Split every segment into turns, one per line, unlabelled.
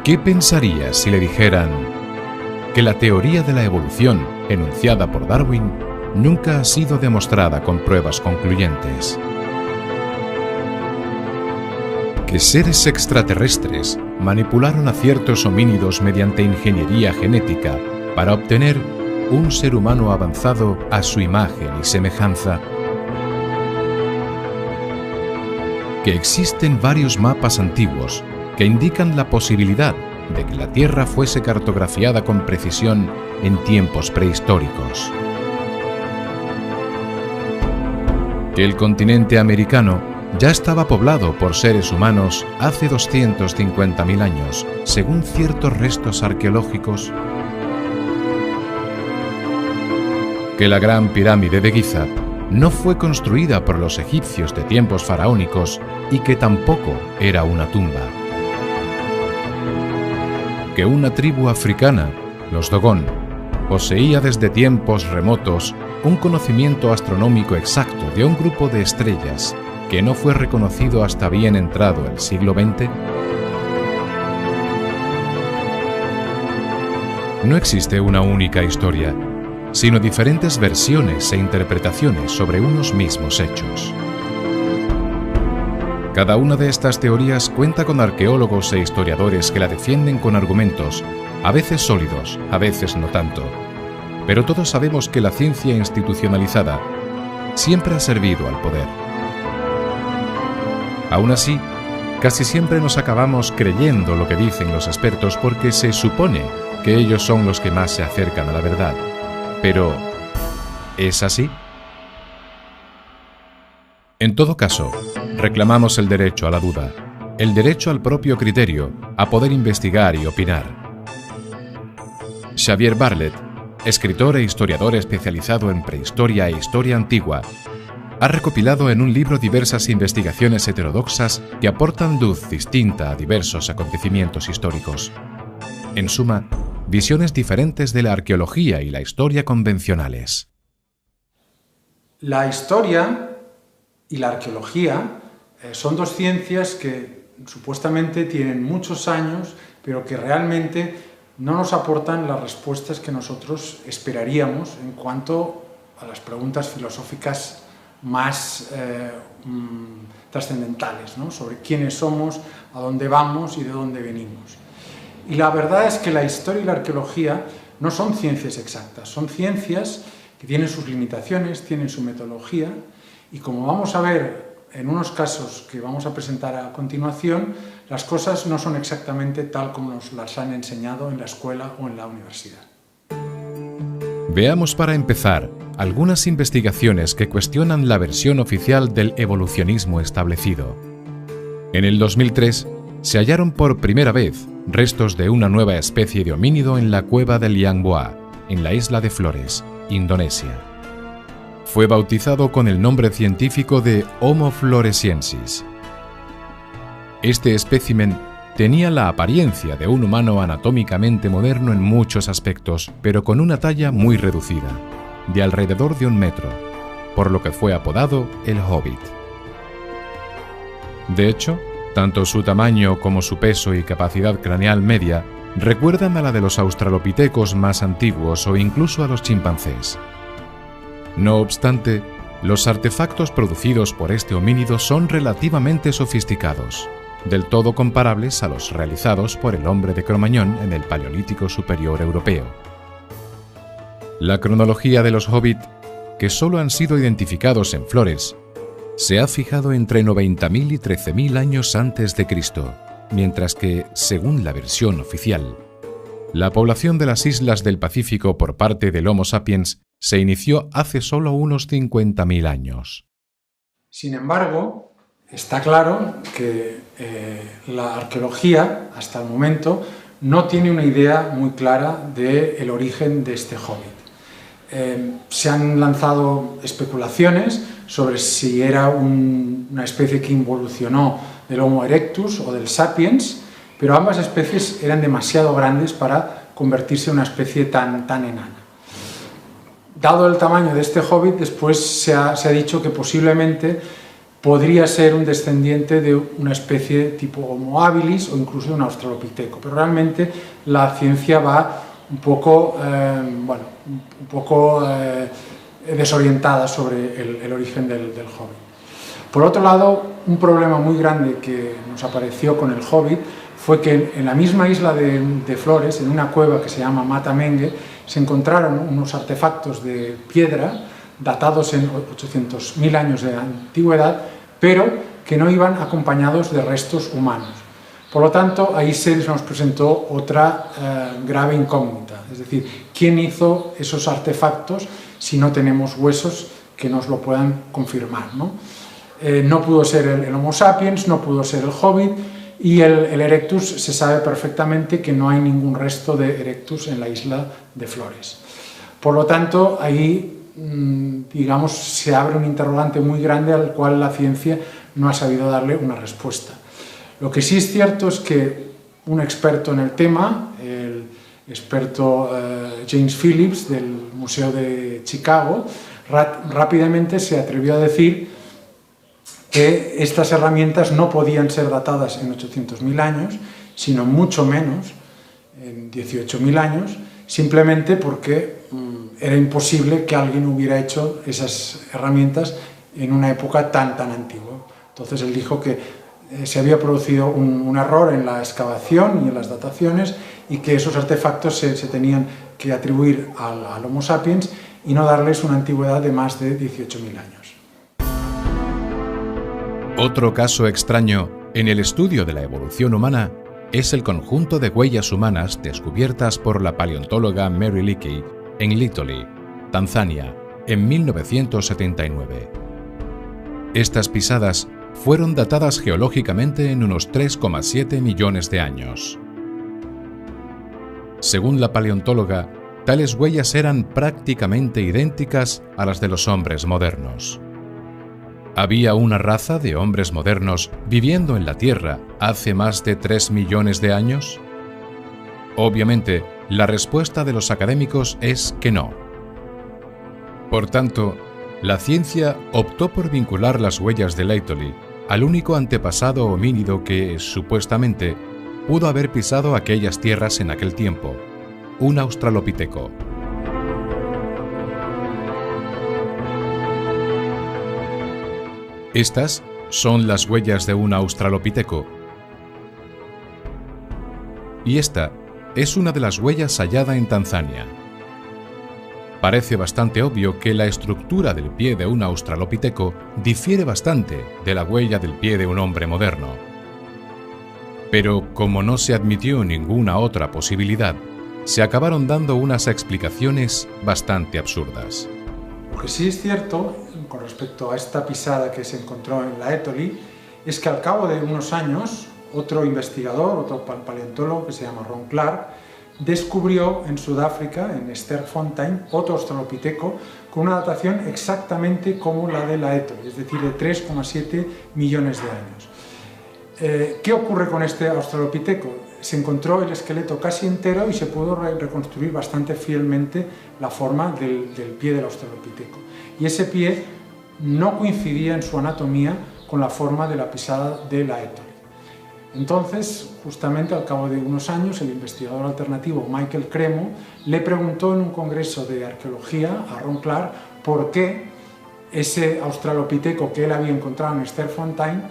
¿Qué pensarías si le dijeran que la teoría de la evolución enunciada por Darwin nunca ha sido demostrada con pruebas concluyentes? Que seres extraterrestres manipularon a ciertos homínidos mediante ingeniería genética para obtener un ser humano avanzado a su imagen y semejanza. Que existen varios mapas antiguos que indican la posibilidad de que la Tierra fuese cartografiada con precisión en tiempos prehistóricos. Que el continente americano ya estaba poblado por seres humanos hace 250.000 años, según ciertos restos arqueológicos. Que la Gran Pirámide de Giza no fue construida por los egipcios de tiempos faraónicos y que tampoco era una tumba. Que una tribu africana, los Dogon, poseía desde tiempos remotos un conocimiento astronómico exacto de un grupo de estrellas que no fue reconocido hasta bien entrado el siglo XX. No existe una única historia, sino diferentes versiones e interpretaciones sobre unos mismos hechos. Cada una de estas teorías cuenta con arqueólogos e historiadores que la defienden con argumentos, a veces sólidos, a veces no tanto. Pero todos sabemos que la ciencia institucionalizada siempre ha servido al poder. Aún así, casi siempre nos acabamos creyendo lo que dicen los expertos porque se supone que ellos son los que más se acercan a la verdad. Pero, ¿es así? En todo caso, reclamamos el derecho a la duda, el derecho al propio criterio, a poder investigar y opinar. Xavier Bartlett, escritor e historiador especializado en prehistoria e historia antigua, ha recopilado en un libro diversas investigaciones heterodoxas que aportan luz distinta a diversos acontecimientos históricos. En suma, visiones diferentes de la arqueología y la historia convencionales.
La historia y la arqueología son dos ciencias que supuestamente tienen muchos años, pero que realmente no nos aportan las respuestas que nosotros esperaríamos en cuanto a las preguntas filosóficas más trascendentales, ¿no? Sobre quiénes somos, a dónde vamos y de dónde venimos. Y la verdad es que la historia y la arqueología no son ciencias exactas, son ciencias que tienen sus limitaciones, tienen su metodología, y como vamos a ver en unos casos que vamos a presentar a continuación, las cosas no son exactamente tal como nos las han enseñado en la escuela o en la universidad.
Veamos para empezar algunas investigaciones que cuestionan la versión oficial del evolucionismo establecido. En el 2003 se hallaron por primera vez restos de una nueva especie de homínido en la cueva del Liang Boa, en la isla de Flores, Indonesia. Fue bautizado con el nombre científico de Homo floresiensis. Este espécimen tenía la apariencia de un humano anatómicamente moderno en muchos aspectos, pero con una talla muy reducida, de alrededor de 1 metro, por lo que fue apodado el Hobbit. De hecho, tanto su tamaño como su peso y capacidad craneal media recuerdan a la de los australopitecos más antiguos o incluso a los chimpancés. No obstante, los artefactos producidos por este homínido son relativamente sofisticados, del todo comparables a los realizados por el hombre de Cro-Magnon en el Paleolítico Superior Europeo. La cronología de los Hobbit, que solo han sido identificados en Flores, se ha fijado entre 90.000 y 13.000 años antes de Cristo, mientras que, según la versión oficial, la población de las islas del Pacífico por parte del Homo sapiens se inició hace solo unos 50.000 años.
Sin embargo, está claro que la arqueología, hasta el momento, no tiene una idea muy clara del origen de este Hobbit. Se han lanzado especulaciones sobre si era una especie que involucionó del Homo erectus o del Sapiens, pero ambas especies eran demasiado grandes para convertirse en una especie tan enana. Dado el tamaño de este Hobbit, después se ha dicho que posiblemente podría ser un descendiente de una especie tipo Homo habilis o incluso de un australopiteco, pero realmente la ciencia va un poco, desorientada sobre el origen del Hobbit. Por otro lado, un problema muy grande que nos apareció con el Hobbit fue que en la misma isla de Flores, en una cueva que se llama Mata Mengue, se encontraron unos artefactos de piedra datados en 800.000 años de antigüedad, pero que no iban acompañados de restos humanos. Por lo tanto, ahí se nos presentó otra grave incógnita, es decir, ¿quién hizo esos artefactos si no tenemos huesos que nos lo puedan confirmar, ¿no? No pudo ser el Homo sapiens, no pudo ser el Hobbit, y el Erectus se sabe perfectamente que no hay ningún resto de Erectus en la isla de Flores. Por lo tanto, ahí, digamos, se abre un interrogante muy grande al cual la ciencia no ha sabido darle una respuesta. Lo que sí es cierto es que un experto en el tema, el experto James Phillips del Museo de Chicago, rápidamente se atrevió a decir que estas herramientas no podían ser datadas en 800.000 años, sino mucho menos, en 18.000 años, simplemente porque era imposible que alguien hubiera hecho esas herramientas en una época tan antigua. Entonces él dijo que se había producido un error en la excavación y en las dataciones y que esos artefactos se tenían que atribuir al Homo sapiens y no darles una antigüedad de más de 18.000 años.
Otro caso extraño en el estudio de la evolución humana es el conjunto de huellas humanas descubiertas por la paleontóloga Mary Leakey en Litoli, Tanzania, en 1979. Estas pisadas fueron datadas geológicamente en unos 3,7 millones de años. Según la paleontóloga, tales huellas eran prácticamente idénticas a las de los hombres modernos. ¿Había una raza de hombres modernos viviendo en la Tierra hace más de 3 millones de años? Obviamente, la respuesta de los académicos es que no. Por tanto, la ciencia optó por vincular las huellas de Laetoli al único antepasado homínido que, supuestamente, pudo haber pisado aquellas tierras en aquel tiempo, un australopiteco. Estas son las huellas de un australopiteco. Y esta es una de las huellas hallada en Tanzania. Parece bastante obvio que la estructura del pie de un australopiteco difiere bastante de la huella del pie de un hombre moderno. Pero como no se admitió ninguna otra posibilidad, se acabaron dando unas explicaciones bastante absurdas.
Lo que sí es cierto, con respecto a esta pisada que se encontró en Laetoli, es que al cabo de unos años, otro investigador, otro paleontólogo que se llama Ron Clark, descubrió en Sudáfrica, en Sterkfontein, otro australopiteco con una datación exactamente como la de Laetoli, es decir, de 3,7 millones de años. ¿Qué ocurre con este australopiteco? Se encontró el esqueleto casi entero y se pudo reconstruir bastante fielmente la forma del pie del australopiteco. Y ese pie no coincidía en su anatomía con la forma de la pisada de Laetoli. Entonces, justamente al cabo de unos años, el investigador alternativo Michael Cremo le preguntó en un congreso de arqueología a Ron Clark por qué ese australopiteco que él había encontrado en Sterkfontein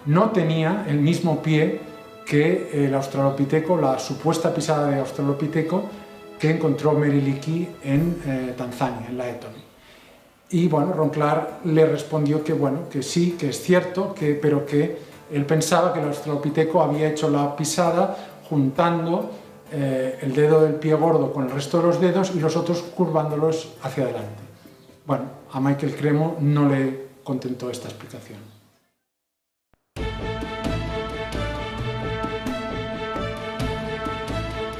no tenía el mismo pie que el australopiteco, la supuesta pisada de australopiteco que encontró Mary Leakey en Tanzania, en Laetoli. Y bueno, Ron Clark le respondió que bueno, que sí, que es cierto, pero que él pensaba que el australopiteco había hecho la pisada juntando el dedo del pie gordo con el resto de los dedos y los otros curvándolos hacia adelante. Bueno, a Michael Cremo no le contentó esta explicación.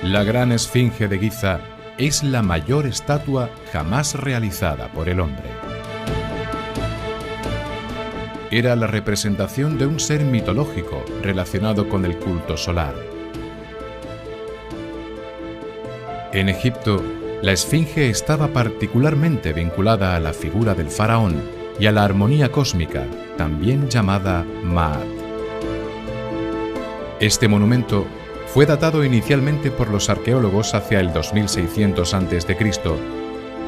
La gran esfinge de Giza es la mayor estatua jamás realizada por el hombre. Era la representación de un ser mitológico relacionado con el culto solar. En Egipto, la esfinge estaba particularmente vinculada a la figura del faraón, y a la armonía cósmica, también llamada Ma'at. Este monumento fue datado inicialmente por los arqueólogos hacia el 2600 a.C.,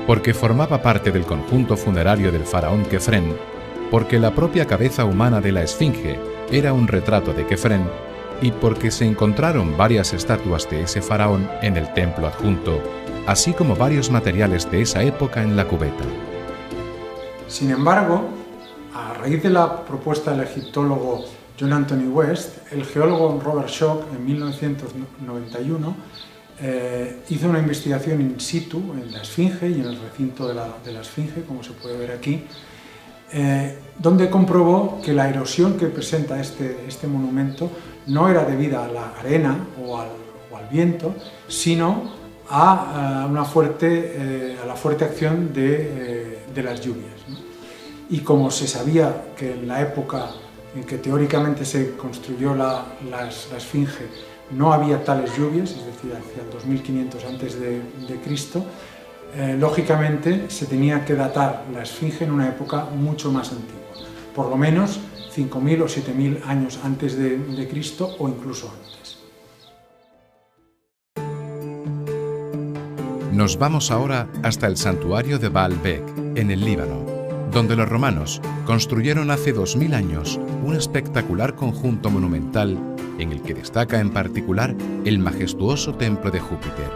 porque formaba parte del conjunto funerario del faraón Kefren, porque la propia cabeza humana de la esfinge era un retrato de Kefren y porque se encontraron varias estatuas de ese faraón en el templo adjunto, así como varios materiales de esa época en la cubeta.
Sin embargo, a raíz de la propuesta del egiptólogo John Anthony West, el geólogo Robert Schoch en 1991 hizo una investigación in situ en la esfinge y en el recinto de la esfinge, como se puede ver aquí, donde comprobó que la erosión que presenta este monumento no era debida a la arena o al viento, sino a la fuerte acción de las lluvias, ¿no? Y como se sabía que en la época en que teóricamente se construyó la esfinge no había tales lluvias, es decir, hacia el 2500 a.C., lógicamente se tenía que datar la esfinge en una época mucho más antigua, por lo menos 5000 o 7000 años antes de Cristo o incluso antes.
Nos vamos ahora hasta el santuario de Baalbek, en el Líbano, donde los romanos construyeron hace 2000 años un espectacular conjunto monumental en el que destaca en particular el majestuoso templo de Júpiter,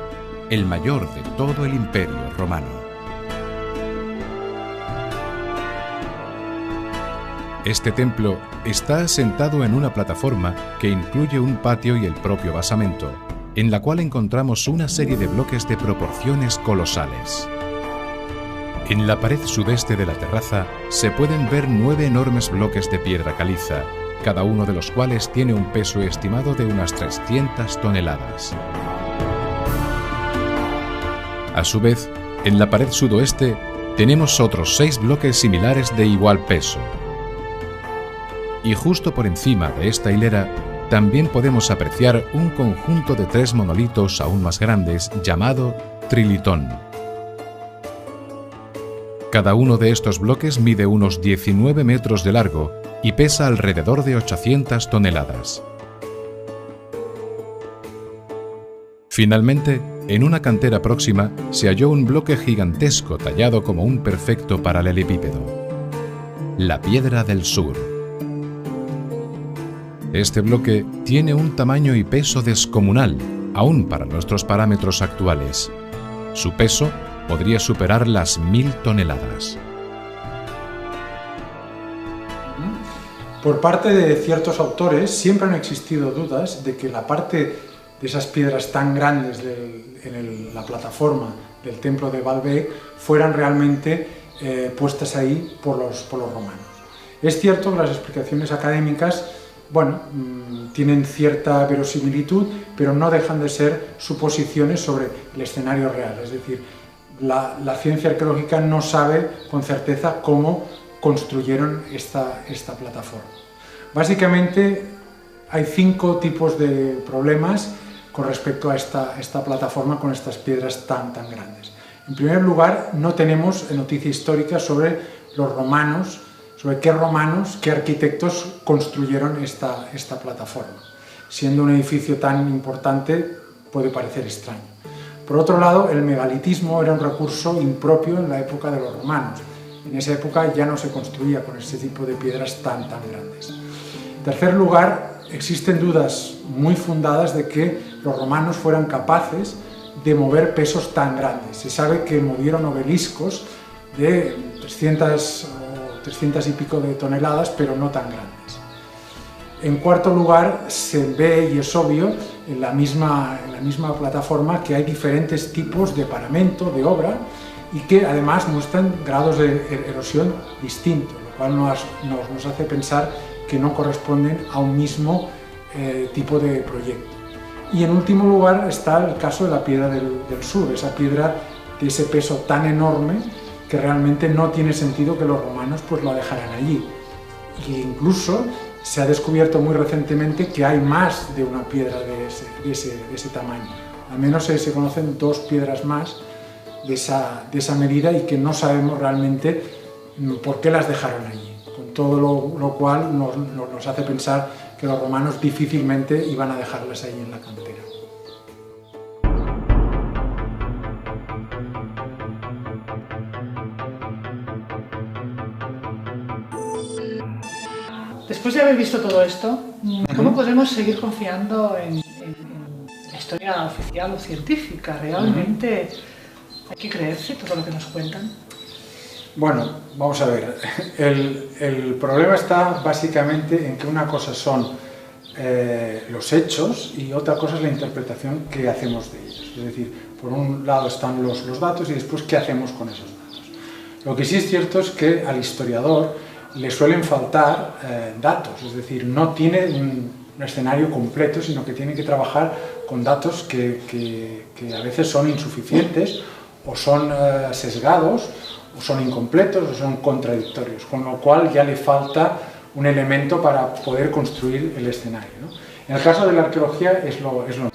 el mayor de todo el Imperio Romano. Este templo está asentado en una plataforma que incluye un patio y el propio basamento, en la cual encontramos una serie de bloques de proporciones colosales. En la pared sudeste de la terraza se pueden ver 9 enormes bloques de piedra caliza, cada uno de los cuales tiene un peso estimado de unas 300 toneladas. A su vez, en la pared sudoeste tenemos otros 6 bloques similares de igual peso. Y justo por encima de esta hilera también podemos apreciar un conjunto de 3 monolitos aún más grandes llamado trilitón. Cada uno de estos bloques mide unos 19 metros de largo y pesa alrededor de 800 toneladas. Finalmente, en una cantera próxima se halló un bloque gigantesco tallado como un perfecto paralelepípedo: la Piedra del Sur. Este bloque tiene un tamaño y peso descomunal, aún para nuestros parámetros actuales. Su peso podría superar las 1000 toneladas.
Por parte de ciertos autores siempre han existido dudas de que la parte de esas piedras tan grandes en la plataforma del templo de Baalbek fueran realmente puestas ahí por los romanos. Es cierto que las explicaciones académicas, tienen cierta verosimilitud, pero no dejan de ser suposiciones sobre el escenario real, es decir, la ciencia arqueológica no sabe con certeza cómo construyeron esta plataforma. Básicamente hay 5 tipos de problemas con respecto a esta plataforma con estas piedras tan grandes. En primer lugar, no tenemos noticia histórica sobre los romanos, sobre qué arquitectos construyeron esta plataforma. Siendo un edificio tan importante, puede parecer extraño. Por otro lado, el megalitismo era un recurso impropio en la época de los romanos. En esa época ya no se construía con este tipo de piedras tan grandes. En tercer lugar, existen dudas muy fundadas de que los romanos fueran capaces de mover pesos tan grandes. Se sabe que movieron obeliscos de 300 y pico de toneladas, pero no tan grandes. En cuarto lugar, se ve y es obvio en la misma plataforma que hay diferentes tipos de paramento, de obra, y que además muestran grados de erosión distintos, lo cual nos hace pensar que no corresponden a un mismo tipo de proyecto. Y en último lugar está el caso de la Piedra del Sur, esa piedra de ese peso tan enorme que realmente no tiene sentido que los romanos la dejaran allí. E incluso se ha descubierto muy recientemente que hay más de una piedra de ese tamaño. Al menos se conocen 2 piedras más de esa medida y que no sabemos realmente por qué las dejaron allí. Con todo lo cual nos hace pensar que los romanos difícilmente iban a dejarlas ahí en la cantera.
Después de haber visto todo esto, ¿cómo podemos seguir confiando en la historia oficial o científica? ¿Realmente hay que creerse todo lo que nos cuentan?
Bueno, vamos a ver. El problema está básicamente en que una cosa son los hechos y otra cosa es la interpretación que hacemos de ellos. Es decir, por un lado están los datos y después qué hacemos con esos datos. Lo que sí es cierto es que al historiador le suelen faltar datos, es decir, no tiene un escenario completo, sino que tiene que trabajar con datos que a veces son insuficientes o son sesgados, o son incompletos o son contradictorios, con lo cual ya le falta un elemento para poder construir el escenario, ¿no? En el caso de la arqueología es lo mismo,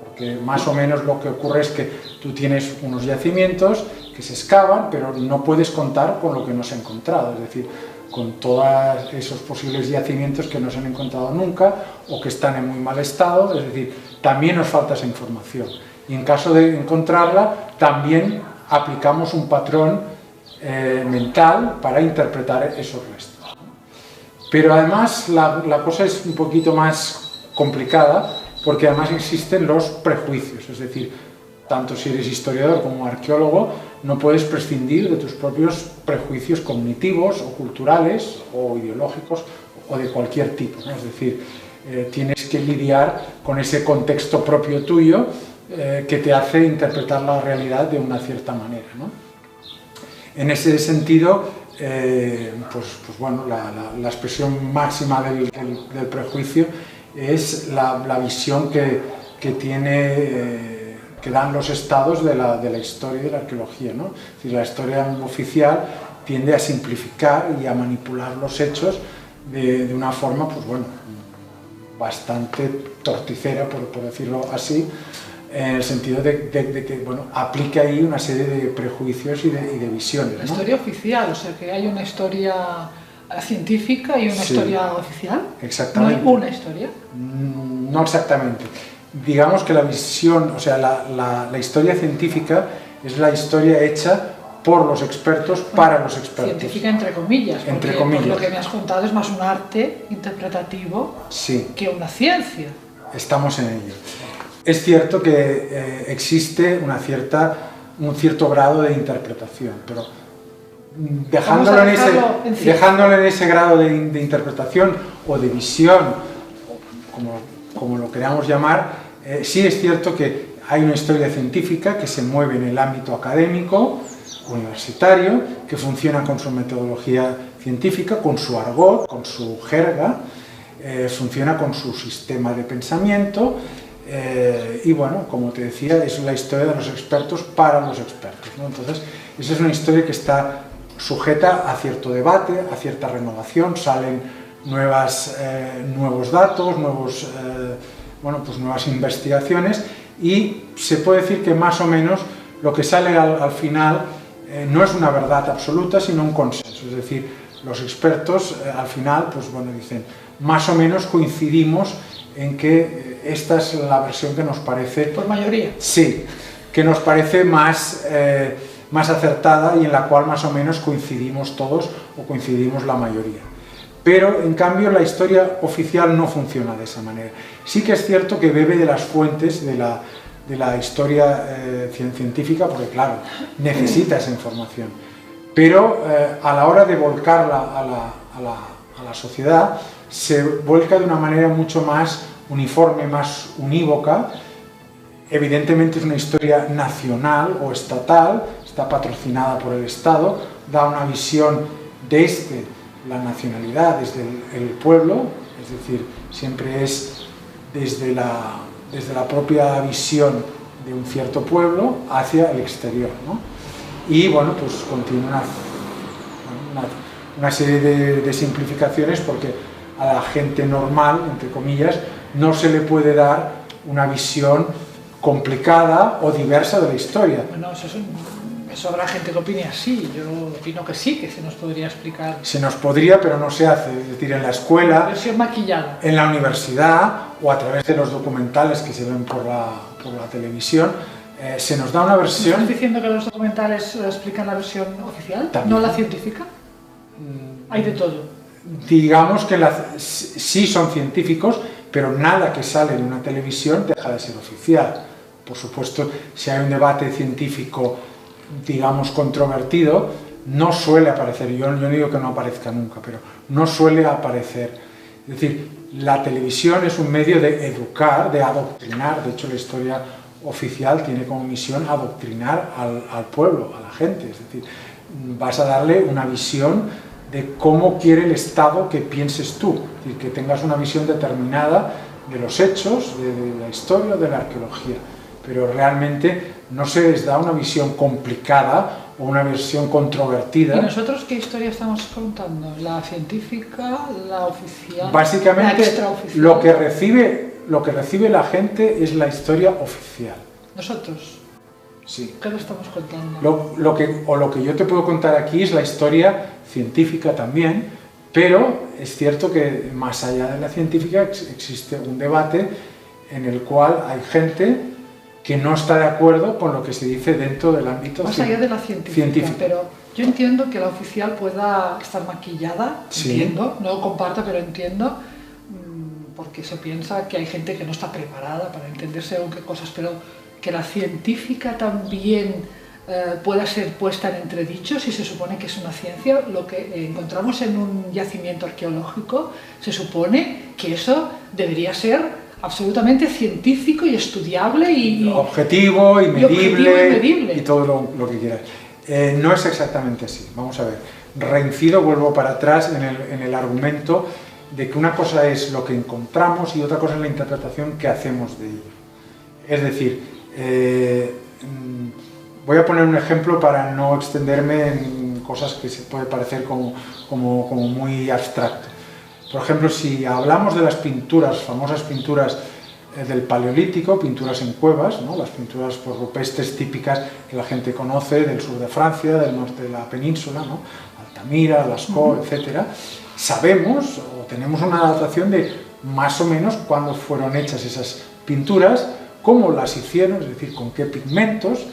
porque más o menos lo que ocurre es que tú tienes unos yacimientos que se excavan, pero no puedes contar con lo que no se ha encontrado, es decir, con todos esos posibles yacimientos que no se han encontrado nunca o que están en muy mal estado, es decir, también nos falta esa información. Y en caso de encontrarla, también aplicamos un patrón mental para interpretar esos restos. Pero además la cosa es un poquito más complicada porque además existen los prejuicios, es decir, tanto si eres historiador como arqueólogo, no puedes prescindir de tus propios prejuicios cognitivos o culturales o ideológicos o de cualquier tipo, ¿no? Es decir, tienes que lidiar con ese contexto propio tuyo que te hace interpretar la realidad de una cierta manera, ¿no? En ese sentido, pues bueno, la expresión máxima del prejuicio es la visión que dan los estados de la historia y de la arqueología, ¿no? Es decir, la historia oficial tiende a simplificar y a manipular los hechos de una forma, pues bueno, bastante torticera, por decirlo así, en el sentido de que, bueno, aplica ahí una serie de prejuicios y de visiones, ¿no?
La historia oficial, o sea, que hay una historia científica y una historia oficial.
Exactamente.
¿No hay una historia?
No exactamente. Digamos que la visión, o sea, la historia científica es la historia hecha por los expertos, para los expertos.
Científica entre comillas, porque
entre comillas.
Lo que me has contado es más un arte interpretativo que una ciencia.
Estamos en ello. Es cierto que existe un cierto grado de interpretación, pero dejándolo en ese grado de interpretación o de visión, como lo queramos llamar, sí es cierto que hay una historia científica que se mueve en el ámbito académico, universitario, que funciona con su metodología científica, con su argot, con su jerga, funciona con su sistema de pensamiento, y bueno, como te decía, es la historia de los expertos para los expertos, ¿no? Entonces, esa es una historia que está sujeta a cierto debate, a cierta renovación, salen nuevos datos, nuevas investigaciones, y se puede decir que más o menos lo que sale al final no es una verdad absoluta, sino un consenso. Es decir, los expertos al final, pues bueno, dicen, más o menos coincidimos en que esta es la versión que nos parece...
¿Por mayoría?
Sí, que nos parece más acertada y en la cual más o menos coincidimos todos o coincidimos la mayoría. Pero, en cambio, la historia oficial no funciona de esa manera. Sí que es cierto que bebe de las fuentes de la historia científica, porque, claro, necesita esa información. Pero, a la hora de volcarla a la sociedad, se vuelca de una manera mucho más uniforme, más unívoca. Evidentemente es una historia nacional o estatal, está patrocinada por el Estado, da una visión desde la nacionalidad, desde el pueblo, es decir, siempre es desde la propia visión de un cierto pueblo hacia el exterior, ¿no? Y bueno, pues continúa una serie de simplificaciones, porque a la gente normal, entre comillas, no se le puede dar una visión complicada o diversa de la historia.
Bueno, eso Eso habrá gente que opine así, yo opino que sí, que se nos podría explicar.
Se nos podría, pero no se hace, es decir, en la escuela,
Versión maquillada.
en la universidad o a través de los documentales que se ven por la televisión, se nos da una versión...
¿Estás diciendo que los documentales explican la versión oficial,
También.
no la científica? Hay de todo.
Digamos que sí son científicos, pero nada que sale en una televisión deja de ser oficial. Por supuesto, si hay un debate científico, digamos, controvertido, no suele aparecer, yo no digo que no aparezca nunca, pero no suele aparecer. Es decir, la televisión es un medio de educar, de adoctrinar. De hecho, la historia oficial tiene como misión adoctrinar al pueblo, a la gente. Es decir, vas a darle una visión de cómo quiere el Estado que pienses tú, es decir, que tengas una visión determinada de los hechos, de la historia, de la arqueología. Pero realmente no se les da una visión complicada o una visión controvertida.
¿Y nosotros qué historia estamos contando? ¿La científica, la oficial,
Básicamente,
la extraoficial?
lo que recibe la gente es la historia oficial.
¿Nosotros?
Sí.
¿Qué le estamos contando?
Lo que yo te puedo contar aquí es la historia científica también, pero es cierto que más allá de la científica existe un debate en el cual hay gente que no está de acuerdo con lo que se dice dentro del ámbito
más allá de la científica, pero yo entiendo que la oficial pueda estar maquillada,
sí.
Entiendo, no lo comparto, pero entiendo, porque se piensa que hay gente que no está preparada para entender según qué cosas, pero que la científica también pueda ser puesta en entredicho si se supone que es una ciencia. Lo que encontramos en un yacimiento arqueológico, se supone que eso debería ser absolutamente científico y estudiable y
objetivo y medible,
medible.
Y todo lo que quieras. No es exactamente así. Vamos a ver. Reincido, vuelvo para atrás en el argumento de que una cosa es lo que encontramos y otra cosa es la interpretación que hacemos de ello. Es decir, voy a poner un ejemplo para no extenderme en cosas que se puede parecer como muy abstracto. Por ejemplo, si hablamos de las pinturas, famosas pinturas del Paleolítico, pinturas en cuevas, ¿no? Las pinturas rupestres típicas que la gente conoce del sur de Francia, del norte de la península, ¿no? Altamira, Lascaux, etc. Sabemos o tenemos una datación de más o menos cuándo fueron hechas esas pinturas, cómo las hicieron, es decir, con qué pigmentos,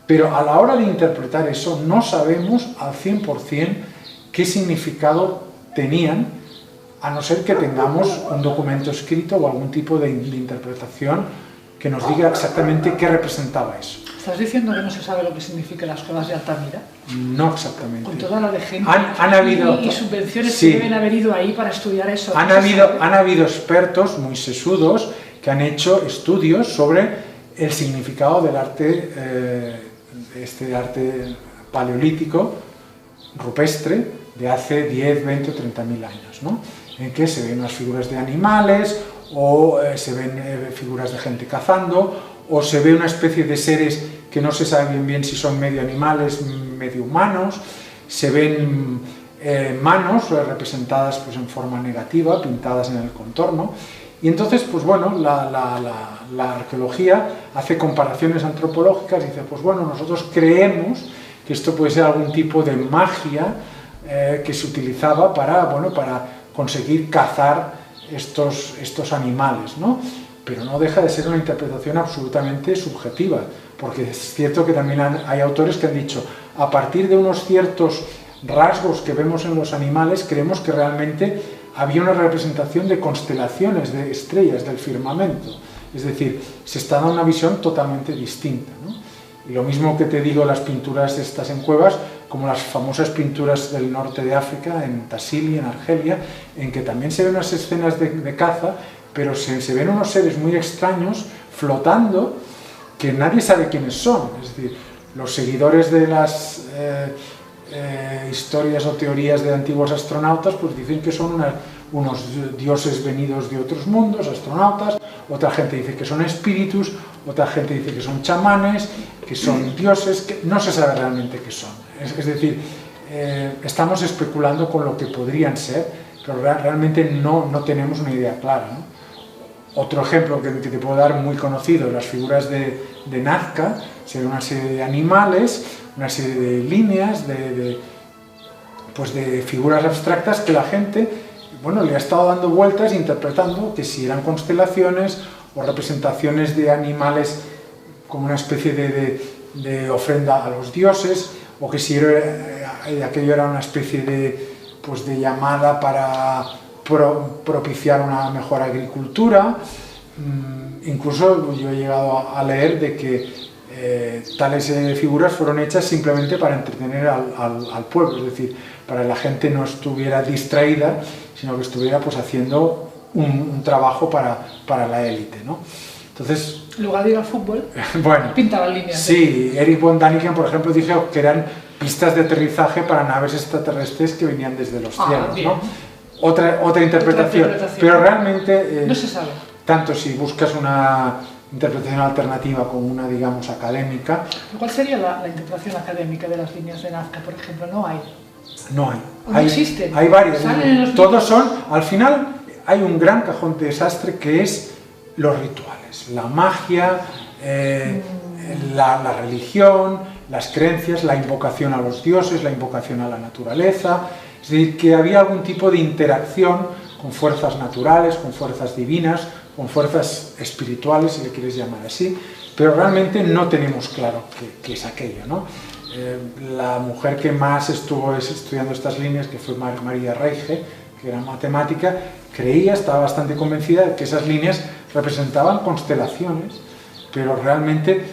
pero a la hora de interpretar eso no sabemos al 100% qué significado tenían, a no ser que tengamos un documento escrito o algún tipo de interpretación que nos diga exactamente qué representaba eso.
¿Estás diciendo que no se sabe lo que significan las cuevas de Altamira?
No exactamente.
Con toda la de gente
han habido,
y subvenciones
sí,
que deben haber ido ahí para estudiar eso.
Han habido expertos muy sesudos que han hecho estudios sobre el significado del arte, este arte paleolítico, rupestre, de hace 10, 20 o 30.000 años, ¿no? En que se ven unas figuras de animales, o se ven figuras de gente cazando, o se ve una especie de seres que no se sabe bien si son medio animales, medio humanos, se ven manos representadas pues, en forma negativa, pintadas en el contorno, y entonces, pues bueno, la arqueología hace comparaciones antropológicas y dice, pues bueno, nosotros creemos que esto puede ser algún tipo de magia que se utilizaba para conseguir cazar estos animales, ¿no? Pero no deja de ser una interpretación absolutamente subjetiva, porque es cierto que también hay autores que han dicho, a partir de unos ciertos rasgos que vemos en los animales, creemos que realmente había una representación de constelaciones, de estrellas, del firmamento. Es decir, se está dando una visión totalmente distinta, ¿no? Y lo mismo que te digo las pinturas estas en cuevas, como las famosas pinturas del norte de África, en Tassili, en Argelia, en que también se ven unas escenas de caza, pero se ven unos seres muy extraños flotando que nadie sabe quiénes son. Es decir, los seguidores de las historias o teorías de antiguos astronautas pues dicen que son unos dioses venidos de otros mundos, astronautas, otra gente dice que son espíritus, otra gente dice que son chamanes, que son dioses, que no se sabe realmente qué son. Es decir, estamos especulando con lo que podrían ser, pero realmente no tenemos una idea clara, ¿no? Otro ejemplo que te puedo dar muy conocido, las figuras de Nazca, sería una serie de animales, una serie de líneas, pues de figuras abstractas que la gente, bueno, le ha estado dando vueltas interpretando que si eran constelaciones o representaciones de animales como una especie de ofrenda a los dioses, o que si aquello era una especie pues de llamada para propiciar una mejor agricultura. Incluso yo he llegado a leer de que tales figuras fueron hechas simplemente para entretener al pueblo, es decir, para que la gente no estuviera distraída, sino que estuviera pues haciendo un trabajo para la élite, ¿no? Entonces,
en lugar de ir al fútbol,
bueno,
pintaban líneas.
Sí, Erich von Däniken, por ejemplo, dijo que eran pistas de aterrizaje para naves extraterrestres que venían desde los cielos, ¿no? Otra interpretación, pero realmente
no se sabe.
Tanto si buscas una interpretación alternativa como una, digamos, académica.
¿Cuál sería la interpretación académica de las líneas de Nazca, por ejemplo? No hay.
No hay.
No existen.
Hay varias. Todos
libros.
son, al final hay un gran cajón de desastre que es los rituales, la magia, la religión, las creencias, la invocación a los dioses, la invocación a la naturaleza. Es decir, que había algún tipo de interacción con fuerzas naturales, con fuerzas divinas, con fuerzas espirituales, si le quieres llamar así, pero realmente no tenemos claro qué es aquello, ¿no? La mujer que más estuvo estudiando estas líneas, que fue María Reiche, que era matemática, estaba bastante convencida de que esas líneas representaban constelaciones, pero realmente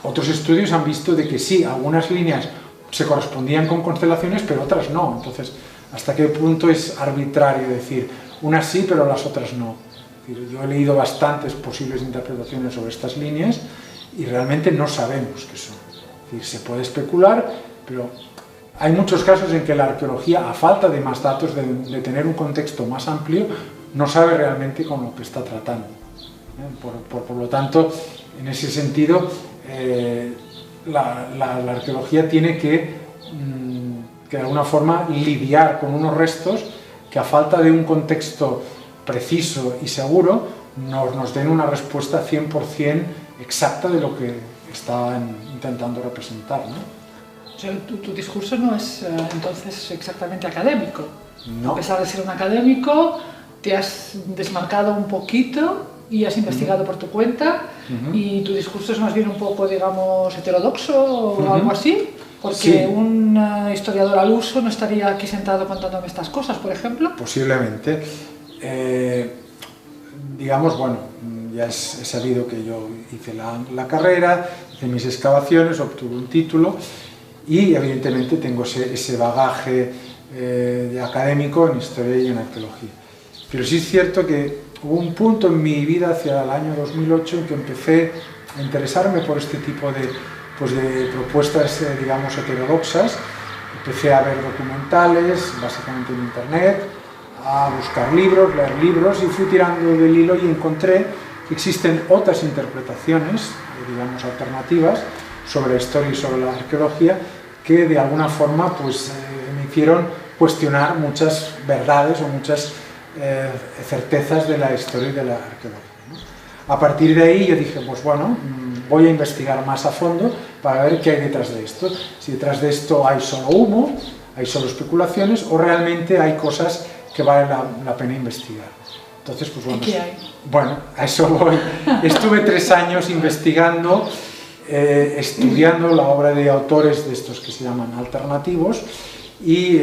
otros estudios han visto de que sí, algunas líneas se correspondían con constelaciones, pero otras no. Entonces, ¿hasta qué punto es arbitrario decir unas sí, pero las otras no? Yo he leído bastantes posibles interpretaciones sobre estas líneas y realmente no sabemos qué son. Es decir, se puede especular, pero hay muchos casos en que la arqueología, a falta de más datos, de tener un contexto más amplio, no sabe realmente con lo que está tratando. Por lo tanto, en ese sentido, la arqueología tiene que de alguna forma lidiar con unos restos que, a falta de un contexto preciso y seguro, nos den una respuesta 100% exacta de lo que estaban intentando representar, ¿no?
O sea, tu discurso no es entonces exactamente académico.
No.
A pesar de ser un académico, te has desmarcado un poquito y has investigado por tu cuenta, y tu discurso es más bien un poco, digamos, heterodoxo o algo así, porque
sí.
Un historiador al uso no estaría aquí sentado contándome estas cosas, por ejemplo.
Posiblemente. Digamos, bueno, ya es sabido que yo hice la carrera, hice mis excavaciones, obtuve un título y evidentemente tengo ese bagaje académico en historia y en arqueología. Pero sí es cierto que hubo un punto en mi vida hacia el año 2008 en que empecé a interesarme por este tipo de propuestas, digamos, heterodoxas. Empecé a ver documentales, básicamente en internet, a buscar libros, leer libros, y fui tirando del hilo y encontré que existen otras interpretaciones, digamos, alternativas sobre la historia y sobre la arqueología, que de alguna forma pues, me hicieron cuestionar muchas verdades o muchas certezas de la historia y de la arqueología, ¿no? A partir de ahí yo dije, pues bueno, voy a investigar más a fondo para ver qué hay detrás de esto. Si detrás de esto hay solo humo, hay solo especulaciones, o realmente hay cosas que vale la pena investigar. Entonces, pues bueno,
¿y qué hay?
Bueno, a eso voy. Estuve 3 años investigando, estudiando la obra de autores de estos que se llaman alternativos, y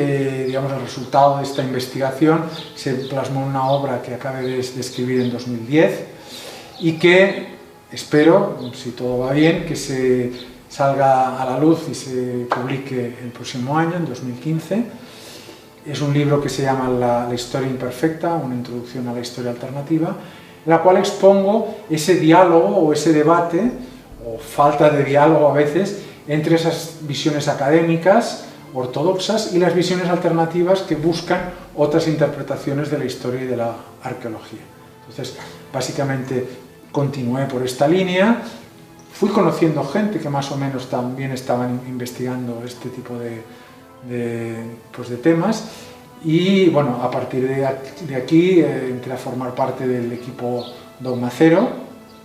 digamos, el resultado de esta investigación se plasmó en una obra que acabé de escribir en 2010 y que espero, si todo va bien, que se salga a la luz y se publique el próximo año, en 2015. Es un libro que se llama La historia imperfecta, una introducción a la historia alternativa, en la cual expongo ese diálogo o ese debate, o falta de diálogo a veces, entre esas visiones académicas ortodoxas y las visiones alternativas que buscan otras interpretaciones de la historia y de la arqueología. Entonces, básicamente continué por esta línea, fui conociendo gente que más o menos también estaban investigando este tipo de temas, y bueno, a partir de aquí entré a formar parte del equipo Dogma Cero,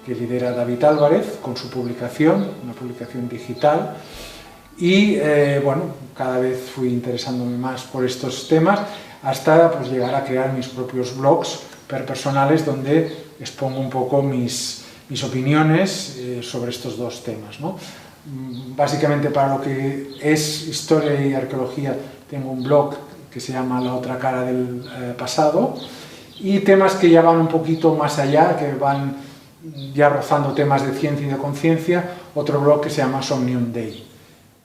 que lidera David Álvarez con su publicación, una publicación digital. Y bueno, cada vez fui interesándome más por estos temas hasta pues, llegar a crear mis propios blogs personales donde expongo un poco mis opiniones sobre estos dos temas, ¿no? Básicamente para lo que es historia y arqueología tengo un blog que se llama La otra cara del pasado, y temas que ya van un poquito más allá, que van ya rozando temas de ciencia y de conciencia, otro blog que se llama Somnium Dei.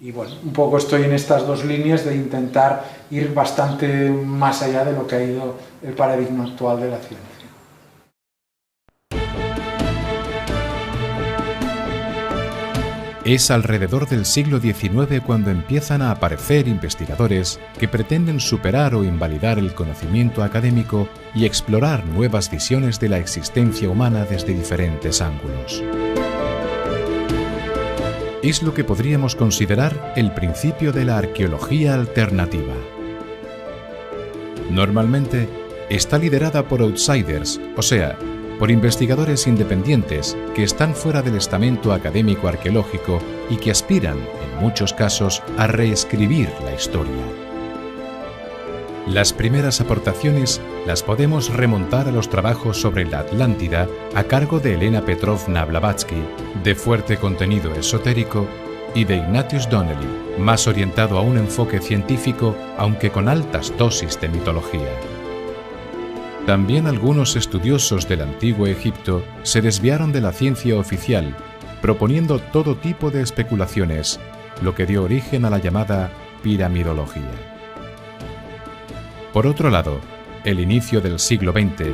Y bueno, un poco estoy en estas dos líneas de intentar ir bastante más allá de lo que ha ido el paradigma actual de la ciencia.
Es alrededor del siglo XIX cuando empiezan a aparecer investigadores que pretenden superar o invalidar el conocimiento académico y explorar nuevas visiones de la existencia humana desde diferentes ángulos. Es lo que podríamos considerar el principio de la arqueología alternativa. Normalmente está liderada por outsiders, o sea, por investigadores independientes que están fuera del estamento académico arqueológico y que aspiran, en muchos casos, a reescribir la historia. Las primeras aportaciones las podemos remontar a los trabajos sobre la Atlántida a cargo de Elena Petrovna Blavatsky, de fuerte contenido esotérico, y de Ignatius Donnelly, más orientado a un enfoque científico, aunque con altas dosis de mitología. También algunos estudiosos del antiguo Egipto se desviaron de la ciencia oficial, proponiendo todo tipo de especulaciones, lo que dio origen a la llamada piramidología. Por otro lado, el inicio del siglo XX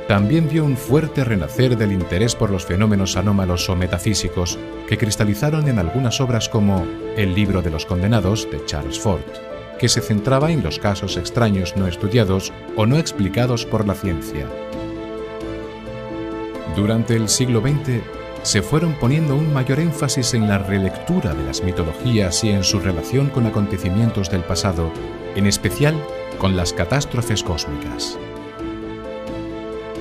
también vio un fuerte renacer del interés por los fenómenos anómalos o metafísicos que cristalizaron en algunas obras como El libro de los condenados, de Charles Fort, que se centraba en los casos extraños no estudiados o no explicados por la ciencia. Durante el siglo XX se fueron poniendo un mayor énfasis en la relectura de las mitologías y en su relación con acontecimientos del pasado, en especial con las catástrofes cósmicas.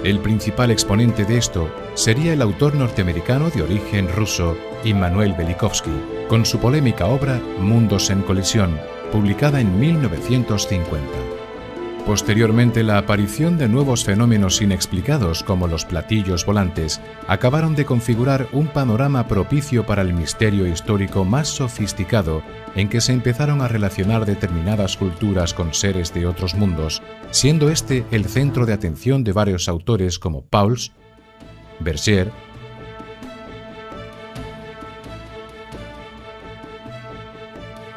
El principal exponente de esto sería el autor norteamericano de origen ruso, Immanuel Velikovsky, con su polémica obra Mundos en colisión, publicada en 1950. Posteriormente, la aparición de nuevos fenómenos inexplicados como los platillos volantes acabaron de configurar un panorama propicio para el misterio histórico más sofisticado en que se empezaron a relacionar determinadas culturas con seres de otros mundos, siendo este el centro de atención de varios autores como Pauls, Berger,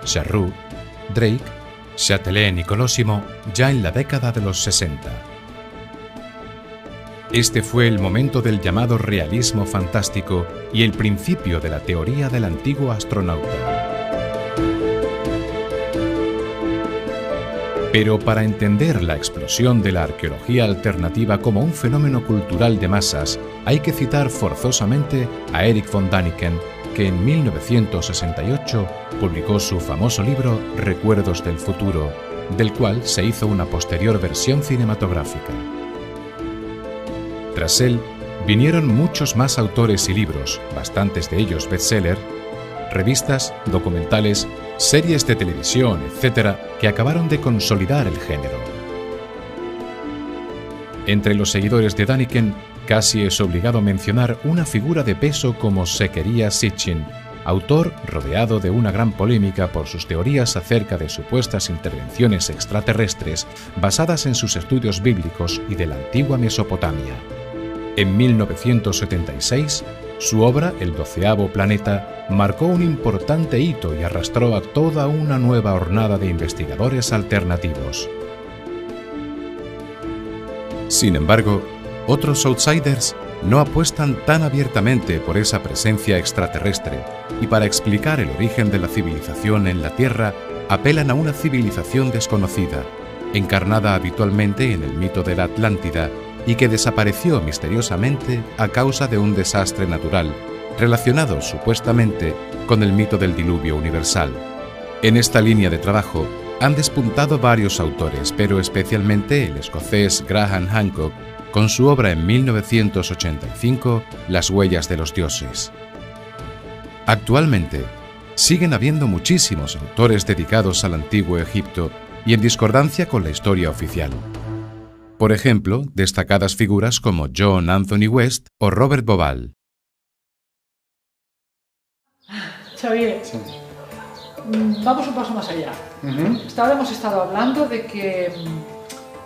Charroux, Drake, Châtelain y Colosimo ya en la década de los 60. Este fue el momento del llamado realismo fantástico y el principio de la teoría del antiguo astronauta. Pero para entender la explosión de la arqueología alternativa como un fenómeno cultural de masas, hay que citar forzosamente a Erich von Däniken, que en 1968 publicó su famoso libro Recuerdos del futuro, del cual se hizo una posterior versión cinematográfica. Tras él, vinieron muchos más autores y libros, bastantes de ellos bestseller, revistas, documentales, series de televisión, etc., que acabaron de consolidar el género. Entre los seguidores de Däniken, casi es obligado mencionar una figura de peso como Zecharia Sitchin, autor rodeado de una gran polémica por sus teorías acerca de supuestas intervenciones extraterrestres basadas en sus estudios bíblicos y de la antigua Mesopotamia. En 1976, su obra, El 12º planeta, marcó un importante hito y arrastró a toda una nueva hornada de investigadores alternativos. Sin embargo, otros outsiders no apuestan tan abiertamente por esa presencia extraterrestre y para explicar el origen de la civilización en la Tierra apelan a una civilización desconocida, encarnada habitualmente en el mito de la Atlántida y que desapareció misteriosamente a causa de un desastre natural, relacionado supuestamente con el mito del diluvio universal. En esta línea de trabajo han despuntado varios autores, pero especialmente el escocés Graham Hancock, con su obra en 1985, Las huellas de los dioses. Actualmente, siguen habiendo muchísimos autores dedicados al antiguo Egipto y en discordancia con la historia oficial. Por ejemplo, destacadas figuras como John Anthony West o Robert Bauval.
Xavier,
Sí.
vamos un paso más allá. Ahora hemos estado hablando de que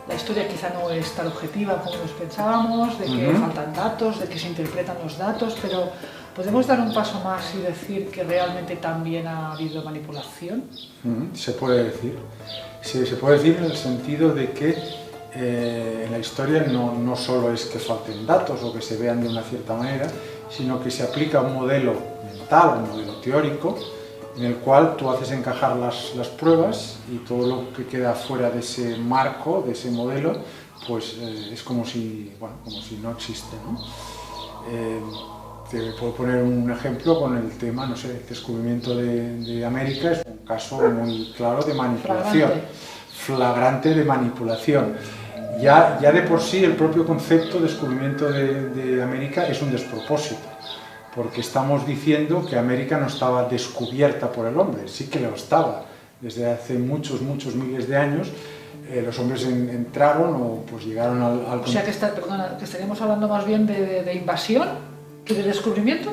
la historia quizá no es tan objetiva como nos pensábamos, de que faltan datos, de que se interpretan los datos, pero ¿podemos dar un paso más y decir que realmente también ha habido manipulación?
Se puede decir. Sí, se puede decir en el sentido de que en la historia no solo es que falten datos o que se vean de una cierta manera, sino que se aplica un modelo mental, un modelo teórico, en el cual tú haces encajar las pruebas y todo lo que queda fuera de ese marco, de ese modelo, pues es como si no existe, ¿no? Te puedo poner un ejemplo con el tema, no sé, el descubrimiento de América, es un caso muy claro de manipulación, flagrante de manipulación. Ya de por sí el propio concepto de descubrimiento de América es un despropósito, porque estamos diciendo que América no estaba descubierta por el hombre, sí que lo estaba. Desde hace muchos miles de años los hombres entraron o pues llegaron al
O sea que estaríamos hablando más bien de invasión que de descubrimiento.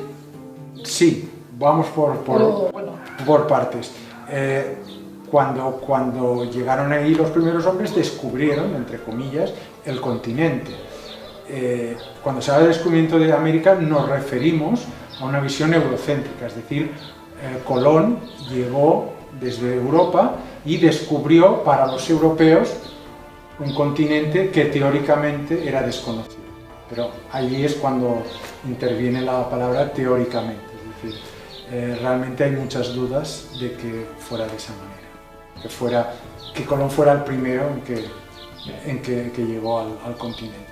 Sí, vamos por partes. Cuando llegaron ahí los primeros hombres descubrieron, entre comillas, el continente. Cuando se habla de descubrimiento de América nos referimos a una visión eurocéntrica, es decir, Colón llegó desde Europa y descubrió para los europeos un continente que teóricamente era desconocido. Pero ahí es cuando interviene la palabra teóricamente, es decir, realmente hay muchas dudas de que fuera de esa manera, que Colón fuera el primero en que llegó al continente.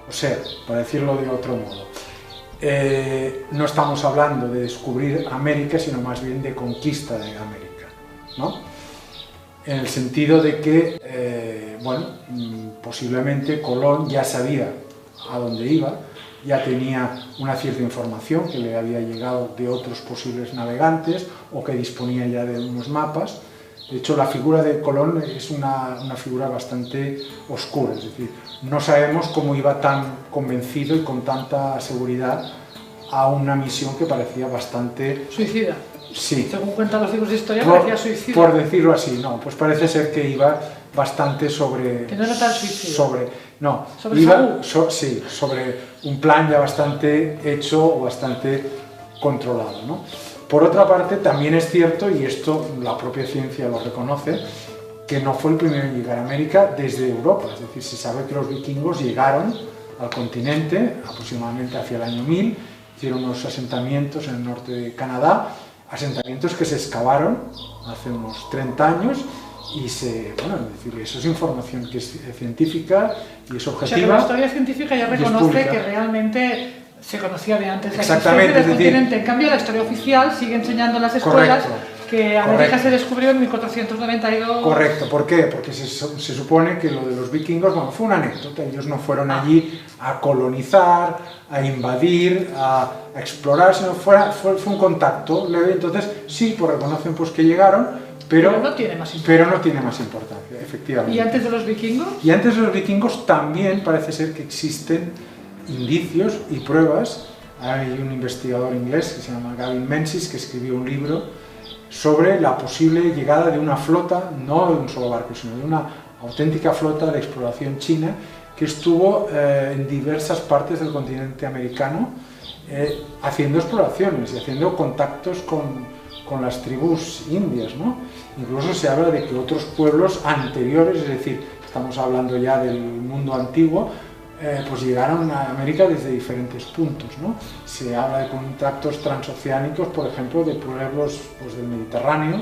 O sea, para decirlo de otro modo, no estamos hablando de descubrir América, sino más bien de conquista de América, ¿no? En el sentido de que, posiblemente Colón ya sabía a dónde iba, ya tenía una cierta información que le había llegado de otros posibles navegantes o que disponía ya de unos mapas. De hecho, la figura de Colón es una figura bastante oscura, es decir, no sabemos cómo iba tan convencido y con tanta seguridad a una misión que parecía bastante...
Suicida.
Sí.
Según cuentan los libros de historia, parecía suicida.
Por decirlo así, no, pues parece ser que iba bastante sobre...
Que no era tan suicida.
Sobre un plan ya bastante hecho o bastante controlado, ¿no? Por otra parte, también es cierto, y esto la propia ciencia lo reconoce, que no fue el primero en llegar a América desde Europa. Es decir, se sabe que los vikingos llegaron al continente aproximadamente hacia el año 1000, hicieron unos asentamientos en el norte de Canadá, asentamientos que se excavaron hace unos 30 años y es decir, eso es información que es científica y es objetiva.
O sea que la historia científica ya reconoce que realmente se conocía de antes la
existencia
del continente. En cambio, la historia oficial sigue enseñando en las escuelas que América se descubrió en 1492.
Correcto, ¿por qué? Porque se supone que lo de los vikingos fue una anécdota, ellos no fueron allí a colonizar, a invadir, a explorar, sino fue un contacto leve. Entonces sí, pues reconocen pues que llegaron, pero no tiene más importancia, efectivamente.
¿Y antes de los vikingos?
Y antes de los vikingos también parece ser que existen indicios y pruebas. Hay un investigador inglés que se llama Gavin Menzies que escribió un libro sobre la posible llegada de una flota, no de un solo barco, sino de una auténtica flota de exploración china que estuvo en diversas partes del continente americano haciendo exploraciones y haciendo contactos con las tribus indias, ¿no? Incluso se habla de que otros pueblos anteriores, es decir, estamos hablando ya del mundo antiguo, pues llegaron a América desde diferentes puntos, ¿no? Se habla de contactos transoceánicos, por ejemplo, de pueblos pues, del Mediterráneo.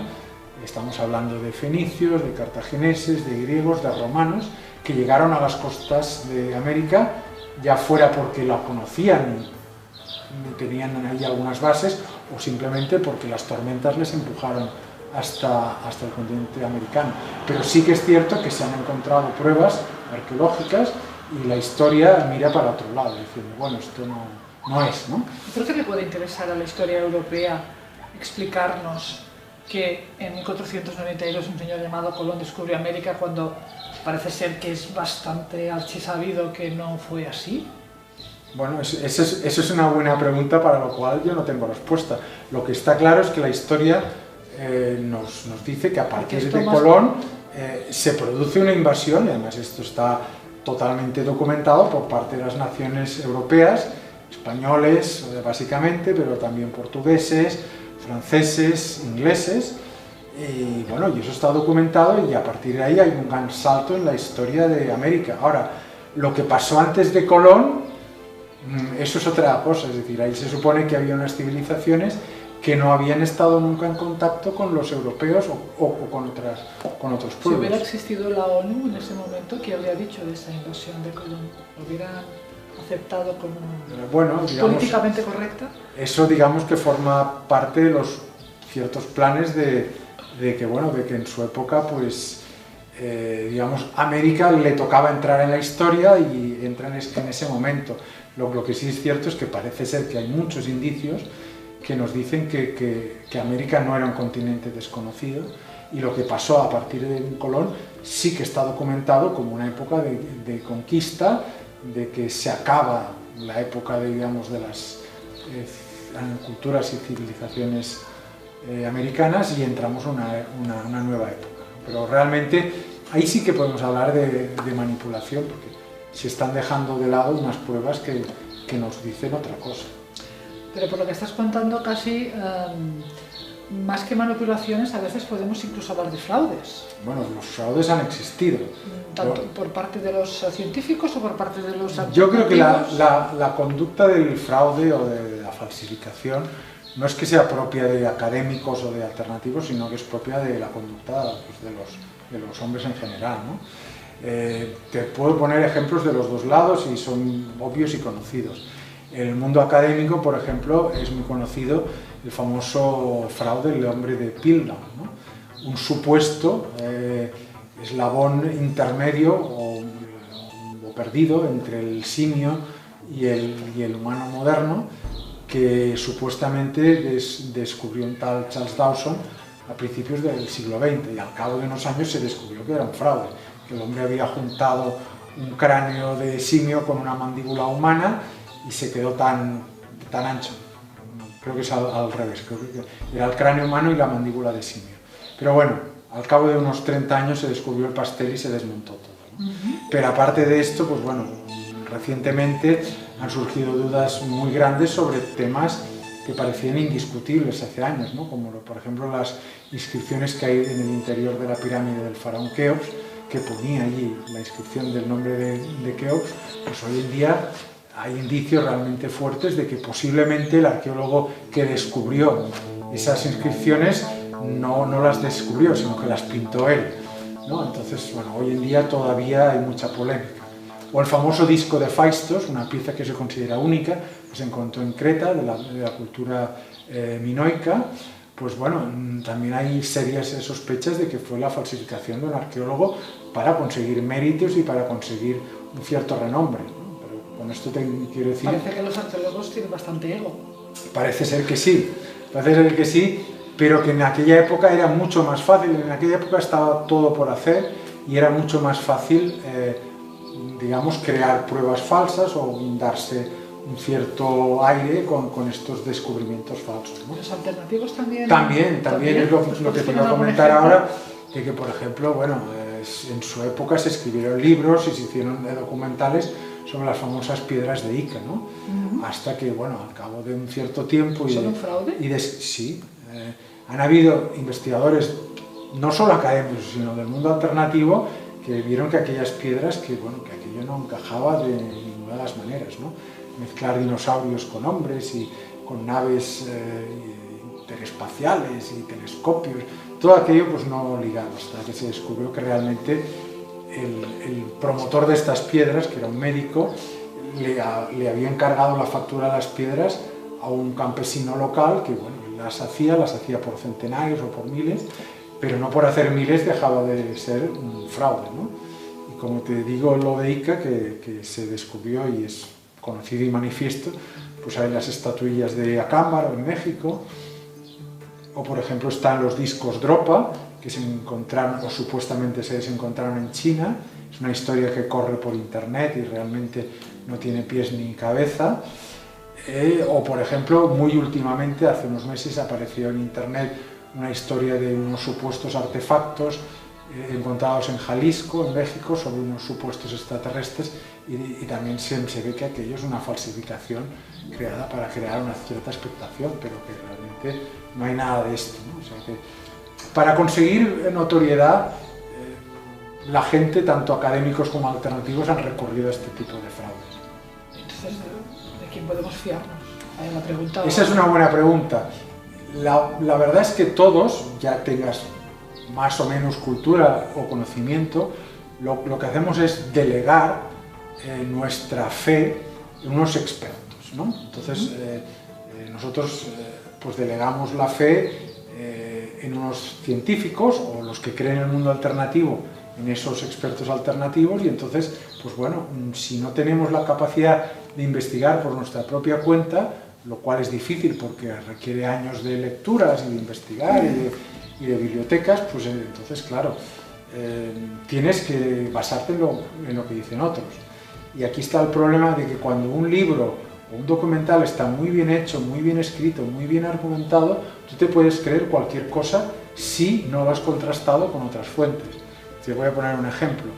Estamos hablando de fenicios, de cartagineses, de griegos, de romanos, que llegaron a las costas de América, ya fuera porque la conocían y tenían ahí algunas bases, o simplemente porque las tormentas les empujaron hasta el continente americano. Pero sí que es cierto que se han encontrado pruebas arqueológicas y la historia mira para otro lado, diciendo, bueno, esto no es, ¿no?
¿Por qué le puede interesar a la historia europea explicarnos que en 1492 un señor llamado Colón descubrió América cuando parece ser que es bastante archisabido que no fue así?
Bueno, eso es una buena pregunta para lo cual yo no tengo respuesta. Lo que está claro es que la historia nos dice que a partir de Colón se produce una invasión, y además esto está totalmente documentado por parte de las naciones europeas, españoles básicamente, pero también portugueses, franceses, ingleses, y bueno, y eso está documentado, y a partir de ahí hay un gran salto en la historia de América. Ahora, lo que pasó antes de Colón, eso es otra cosa, es decir, ahí se supone que había unas civilizaciones que no habían estado nunca en contacto con los europeos o con otros pueblos.
Si hubiera existido la ONU en ese momento, ¿qué habría dicho de esa invasión de Colón? ¿Lo hubieran aceptado como políticamente correcta?
Eso digamos que forma parte de los ciertos planes de que en su época, pues, digamos, América le tocaba entrar en la historia y entra en ese momento. Lo que sí es cierto es que parece ser que hay muchos indicios que nos dicen que América no era un continente desconocido, y lo que pasó a partir de Colón sí que está documentado como una época de conquista, de que se acaba la época de las culturas y civilizaciones americanas y entramos una nueva época. Pero realmente ahí sí que podemos hablar de manipulación, porque se están dejando de lado unas pruebas que nos dicen otra cosa.
Pero por lo que estás contando, casi más que manipulaciones, a veces podemos incluso hablar de fraudes.
Bueno, los fraudes han existido.
¿Tanto por parte de los científicos o por parte de los antiguos?
Yo creo que la conducta del fraude o de la falsificación no es que sea propia de académicos o de alternativos, sino que es propia de la conducta, pues, de los hombres en general, ¿no? Te puedo poner ejemplos de los dos lados y son obvios y conocidos. En el mundo académico, por ejemplo, es muy conocido el famoso fraude del hombre de Piltdown, ¿no? Un supuesto eslabón intermedio o perdido entre el simio y el humano moderno, que supuestamente descubrió un tal Charles Dawson a principios del siglo XX, y al cabo de unos años se descubrió que era un fraude, que el hombre había juntado un cráneo de simio con una mandíbula humana y se quedó tan ancho. Creo que es al revés, creo que era el cráneo humano y la mandíbula de simio. Pero bueno, al cabo de unos 30 años se descubrió el pastel y se desmontó todo, ¿no? Pero aparte de esto, pues bueno, recientemente han surgido dudas muy grandes sobre temas que parecían indiscutibles hace años, ¿no? Como por ejemplo las inscripciones que hay en el interior de la pirámide del faraón Keops, que ponía allí la inscripción del nombre de Keops. Pues hoy en día hay indicios realmente fuertes de que posiblemente el arqueólogo que descubrió esas inscripciones no las descubrió, sino que las pintó él, ¿no? Entonces, bueno, hoy en día todavía hay mucha polémica. O el famoso disco de Phaistos, una pieza que se considera única, que se encontró en Creta, de la cultura minoica. Pues bueno, también hay serias sospechas de que fue la falsificación de un arqueólogo para conseguir méritos y para conseguir un cierto renombre, ¿no? Pero con esto te quiero decir...
Parece que los arqueólogos tienen bastante ego.
Parece ser que sí, pero que en aquella época era mucho más fácil, en aquella época estaba todo por hacer y era mucho más fácil, digamos, crear pruebas falsas o darse un cierto aire con estos descubrimientos falsos, ¿no?
¿Los alternativos también?
También es lo que te iba a comentar ahora, de que, por ejemplo, bueno, en su época se escribieron libros y se hicieron documentales sobre las famosas piedras de Ica, ¿no? Hasta que, bueno, al cabo de un cierto tiempo...
¿Son un fraude?
Sí, han habido investigadores, no solo académicos, sino del mundo alternativo, que vieron que aquellas piedras, que aquello no encajaba de ninguna de las maneras, ¿no? Mezclar dinosaurios con hombres y con naves interespaciales y telescopios, todo aquello pues no ligado, hasta que se descubrió que realmente el promotor de estas piedras, que era un médico, le había encargado la factura de las piedras a un campesino local que, bueno, las hacía por centenarios o por miles, pero no por hacer miles dejaba de ser un fraude, ¿no? Y como te digo, lo de Ica, que se descubrió y es conocido y manifiesto, pues hay las estatuillas de Acámbaro en México, o por ejemplo están los discos Dropa, que se encontraron o supuestamente se desencontraron en China. Es una historia que corre por internet y realmente no tiene pies ni cabeza. O por ejemplo, muy últimamente, hace unos meses, apareció en internet una historia de unos supuestos artefactos encontrados en Jalisco, en México, sobre unos supuestos extraterrestres, y también se ve que aquello es una falsificación creada para crear una cierta expectación, pero que realmente no hay nada de esto, ¿no? O sea que para conseguir notoriedad, la gente, tanto académicos como alternativos, han recurrido a este tipo de fraudes.
Entonces, ¿de quién podemos fiarnos? La pregunta...
Esa es una buena pregunta. La verdad es que todos, ya tengas más o menos cultura o conocimiento, lo que hacemos es delegar nuestra fe en unos expertos, ¿no? Entonces, nosotros pues delegamos la fe en unos científicos o los que creen en el mundo alternativo, en esos expertos alternativos, y entonces, pues bueno, si no tenemos la capacidad de investigar por nuestra propia cuenta, lo cual es difícil porque requiere años de lecturas y de investigar y de bibliotecas, pues entonces, claro, tienes que basarte en lo que dicen otros. Y aquí está el problema de que cuando un libro o un documental está muy bien hecho, muy bien escrito, muy bien argumentado, tú te puedes creer cualquier cosa si no lo has contrastado con otras fuentes. Te voy a poner un ejemplo.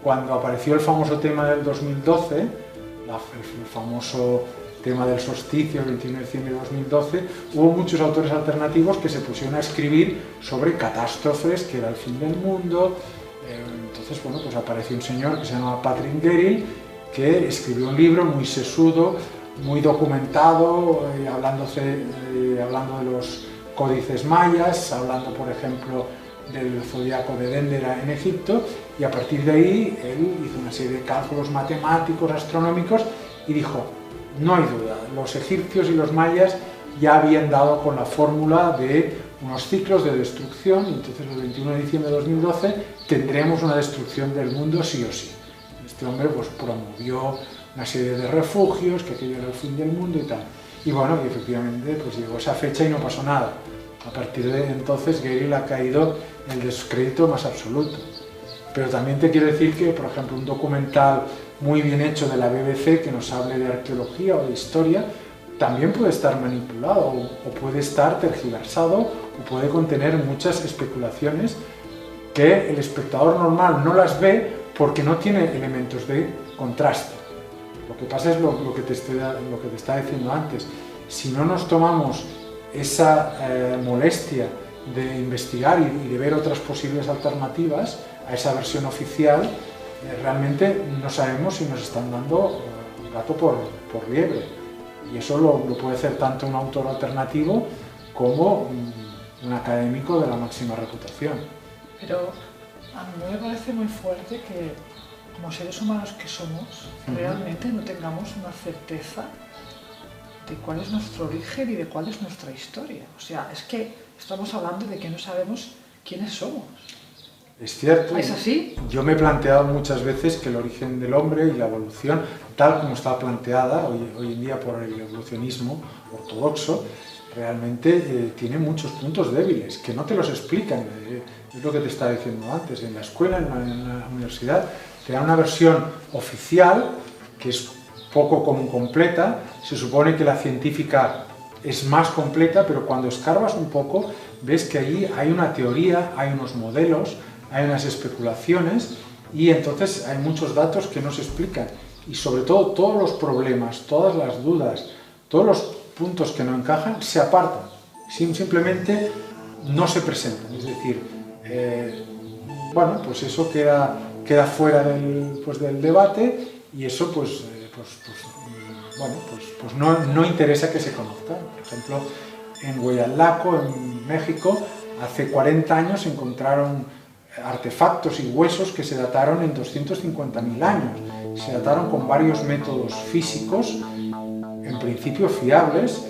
Cuando apareció el famoso tema del 2012, el famoso tema del solsticio, el 21 de diciembre de 2012, hubo muchos autores alternativos que se pusieron a escribir sobre catástrofes, que era el fin del mundo. Entonces, bueno, pues apareció un señor que se llama Patrick Gerill, que escribió un libro muy sesudo, muy documentado, hablando de los códices mayas, hablando, por ejemplo, del zodiaco de Dendera en Egipto, y a partir de ahí él hizo una serie de cálculos matemáticos, astronómicos, y dijo: no hay duda, los egipcios y los mayas ya habían dado con la fórmula de unos ciclos de destrucción, y entonces el 21 de diciembre de 2012 tendremos una destrucción del mundo sí o sí. Este hombre pues promovió una serie de refugios, que aquello era el fin del mundo y tal. Y bueno, y efectivamente pues llegó esa fecha y no pasó nada. A partir de entonces Gerill ha caído en el descrédito más absoluto. Pero también te quiero decir que, por ejemplo, un documental muy bien hecho de la BBC que nos hable de arqueología o de historia, también puede estar manipulado o puede estar tergiversado o puede contener muchas especulaciones que el espectador normal no las ve porque no tiene elementos de contraste. Lo que pasa es lo que te estaba diciendo antes. Si no nos tomamos esa molestia de investigar y de ver otras posibles alternativas a esa versión oficial, realmente no sabemos si nos están dando gato por liebre. Y eso lo puede hacer tanto un autor alternativo como un académico de la máxima reputación.
Pero a mí me parece muy fuerte que, como seres humanos que somos, realmente no tengamos una certeza de cuál es nuestro origen y de cuál es nuestra historia. O sea, es que estamos hablando de que no sabemos quiénes somos.
Es cierto.
¿Es así?
Yo me he planteado muchas veces que el origen del hombre y la evolución, tal como está planteada hoy en día por el evolucionismo ortodoxo, realmente tiene muchos puntos débiles, que no te los explican. Es lo que te estaba diciendo antes. En la escuela, en la universidad, te dan una versión oficial, que es poco como completa. Se supone que la científica es más completa, pero cuando escarbas un poco, ves que allí hay una teoría, hay unos modelos, hay unas especulaciones, y entonces hay muchos datos que no se explican. Y sobre todo, todos los problemas, todas las dudas, todos los puntos que no encajan, se apartan. Simplemente no se presentan. Es decir, bueno, pues eso queda fuera del debate, y eso pues no interesa que se conozca. Por ejemplo, en Hueyatlaco, en México, hace 40 años se encontraron artefactos y huesos que se dataron en 250.000 años. Se dataron con varios métodos físicos, en principio fiables,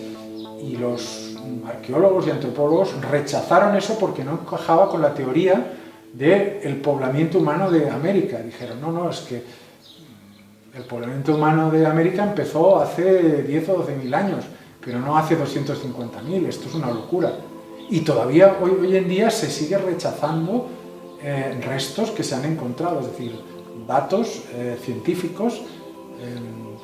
y los arqueólogos y antropólogos rechazaron eso porque no encajaba con la teoría del poblamiento humano de América. Dijeron, no, es que el poblamiento humano de América empezó hace 10 o 12 mil años, pero no hace 250.000, esto es una locura. Y todavía hoy en día se sigue rechazando restos que se han encontrado, es decir, datos científicos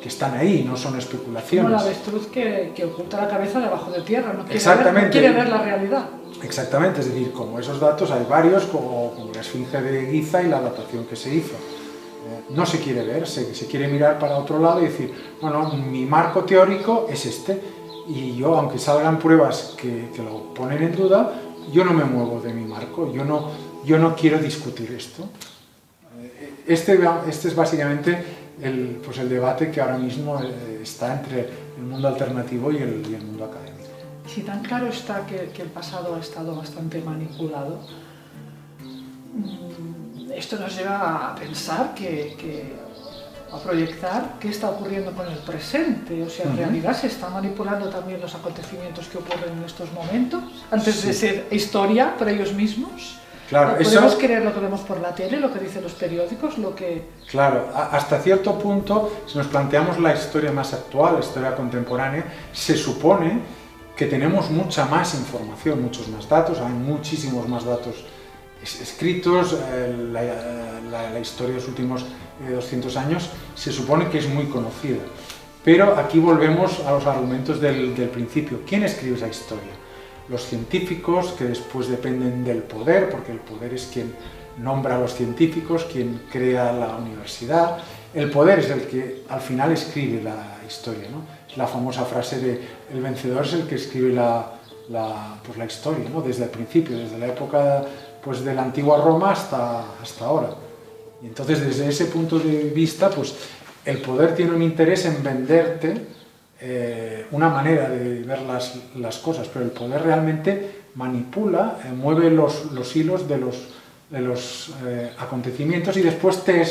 que están ahí, no son especulaciones.
Como la avestruz que oculta la cabeza debajo de tierra, no quiere ver la realidad.
Exactamente, es decir, como esos datos hay varios, como la esfinge de Giza y la datación que se hizo. No se quiere ver, se quiere mirar para otro lado y decir, bueno, mi marco teórico es este, y yo, aunque salgan pruebas que lo ponen en duda, yo no me muevo de mi marco, yo no quiero discutir esto. Este es básicamente el debate que ahora mismo está entre el mundo alternativo y el mundo académico.
Si tan claro está que el pasado ha estado bastante manipulado, esto nos lleva a pensar a proyectar qué está ocurriendo con el presente. O sea, en realidad se están manipulando también los acontecimientos que ocurren en estos momentos, antes de ser historia para ellos mismos.
Claro,
¿Podemos creer lo que vemos por la tele, lo que dicen los periódicos,
Claro, hasta cierto punto, si nos planteamos la historia más actual, la historia contemporánea, se supone que tenemos mucha más información, muchos más datos, hay muchísimos más datos escritos, la historia de los últimos 200 años se supone que es muy conocida. Pero aquí volvemos a los argumentos del principio. ¿Quién escribe esa historia? Los científicos, que después dependen del poder, porque el poder es quien nombra a los científicos, quien crea la universidad. El poder es el que al final escribe la historia, ¿no? Es la famosa frase de el vencedor es el que escribe la historia, ¿no? Desde el principio, desde la época de la antigua Roma hasta ahora. Y entonces, desde ese punto de vista, el poder tiene un interés en venderte una manera de ver las cosas, pero el poder realmente manipula, mueve los hilos de los acontecimientos y después te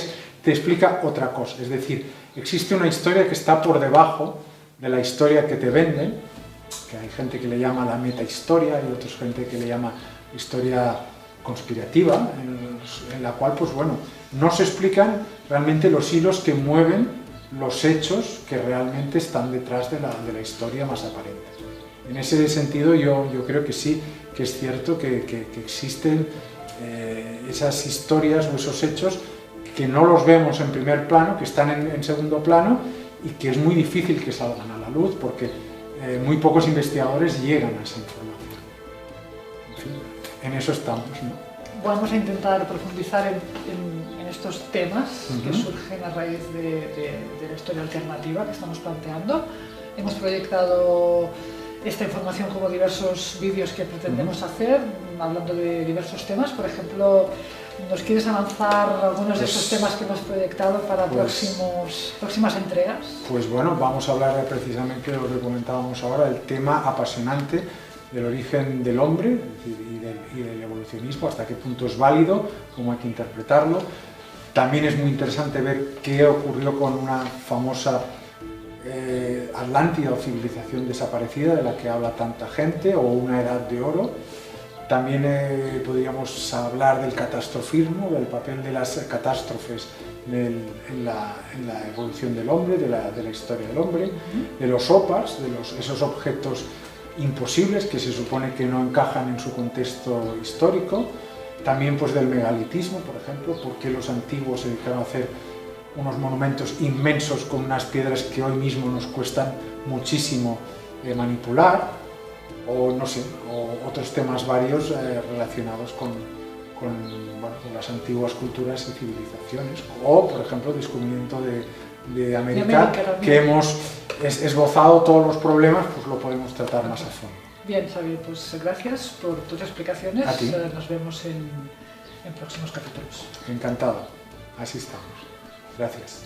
explica otra cosa. Es decir, existe una historia que está por debajo de la historia que te venden, que hay gente que le llama la metahistoria y otra gente que le llama historia conspirativa, en la cual no se explican realmente los hilos que mueven los hechos que realmente están detrás de la historia más aparente. En ese sentido yo creo que sí, que es cierto que existen esas historias o esos hechos que no los vemos en primer plano, que están en segundo plano y que es muy difícil que salgan a la luz porque muy pocos investigadores llegan a esa información. En fin, en eso estamos, ¿no?
Vamos a intentar profundizar en estos temas que surgen a raíz de la historia alternativa que estamos planteando. Hemos proyectado esta información como diversos vídeos que pretendemos hacer, hablando de diversos temas. Por ejemplo, ¿nos quieres avanzar algunos de esos temas que hemos proyectado para próximas entregas? Pues
bueno, vamos a hablar precisamente de lo que comentábamos ahora, el tema apasionante del origen del hombre y del evolucionismo, hasta qué punto es válido, cómo hay que interpretarlo. También es muy interesante ver qué ocurrió con una famosa Atlántida o civilización desaparecida de la que habla tanta gente, o una edad de oro. También podríamos hablar del catastrofismo, del papel de las catástrofes en la evolución del hombre, de la historia del hombre, de los OPAs, esos objetos imposibles que se supone que no encajan en su contexto histórico. También del megalitismo, por ejemplo, por qué los antiguos se dedicaron a hacer unos monumentos inmensos con unas piedras que hoy mismo nos cuestan muchísimo manipular, o no sé, o otros temas varios relacionados con las antiguas culturas y civilizaciones, o por ejemplo el descubrimiento de América, que hemos esbozado todos los problemas, lo podemos tratar más a fondo.
Bien, Xavier, gracias por tus explicaciones.
A ti.
Nos vemos en próximos capítulos.
Encantado, así estamos. Gracias.